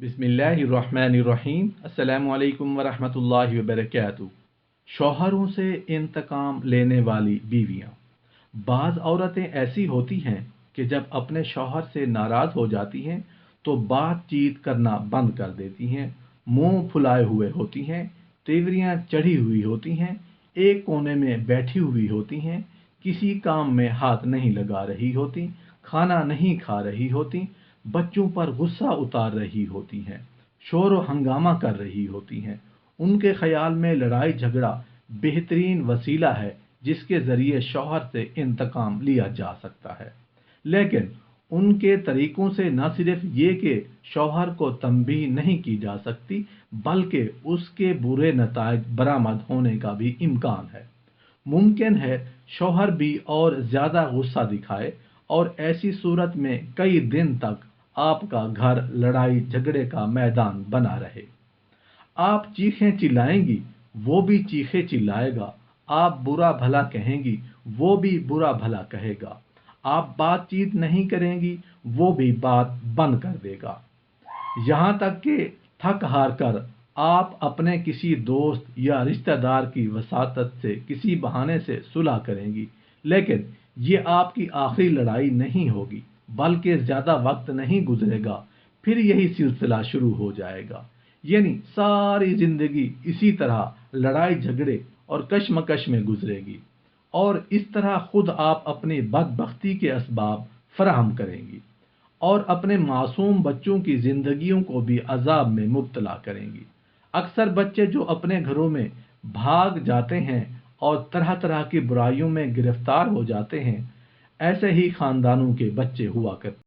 बिस्मिल्लाहिर्रहमानिर्रहीम। अस्सलामुअलैकुम वरहमतुल्लाहि वबरकातुहू। शौहरों से इंतकाम लेने वाली बीवियाँ। बाज़ औरतें ऐसी होती हैं कि जब अपने शौहर से नाराज़ हो जाती हैं तो बातचीत करना बंद कर देती हैं, मुंह फुलाए हुए होती हैं, तेवरियाँ चढ़ी हुई होती हैं, एक कोने में बैठी हुई होती हैं, किसी काम में हाथ नहीं लगा रही होती, खाना नहीं खा रही होती, बच्चों पर गुस्सा उतार रही होती हैं, शोर व हंगामा कर रही होती हैं। उनके ख्याल में लड़ाई झगड़ा बेहतरीन वसीला है जिसके ज़रिए शौहर से इंतकाम लिया जा सकता है। लेकिन उनके तरीकों से न सिर्फ ये कि शौहर को तंबीह नहीं की जा सकती बल्कि उसके बुरे नताइज बरामद होने का भी इम्कान है। मुमकिन है शौहर भी और ज़्यादा गुस्सा दिखाए और ऐसी सूरत में कई दिन तक आपका घर लड़ाई झगड़े का मैदान बना रहे। आप चीखें चिल्लाएंगी, वो भी चीखे चिल्लाएगा। आप बुरा भला कहेंगी, वो भी बुरा भला कहेगा। आप बातचीत नहीं करेंगी, वो भी बात बंद कर देगा। यहाँ तक कि थक हार कर आप अपने किसी दोस्त या रिश्तेदार की वसातत से किसी बहाने से सुलह करेंगी, लेकिन ये आपकी आखिरी लड़ाई नहीं होगी, बल्कि ज़्यादा वक्त नहीं गुजरेगा फिर यही सिलसिला शुरू हो जाएगा। यानी सारी ज़िंदगी इसी तरह लड़ाई झगड़े और कशमकश में गुजरेगी और इस तरह खुद आप अपनी बदबख्ती के असबाब फराहम करेंगी और अपने मासूम बच्चों की ज़िंदगियों को भी अजाब में मुब्तला करेंगी। अक्सर बच्चे जो अपने घरों में भाग जाते हैं और तरह तरह की बुराइयों में गिरफ्तार हो जाते हैं, ऐसे ही ख़ानदानों के बच्चे हुआ करते हैं।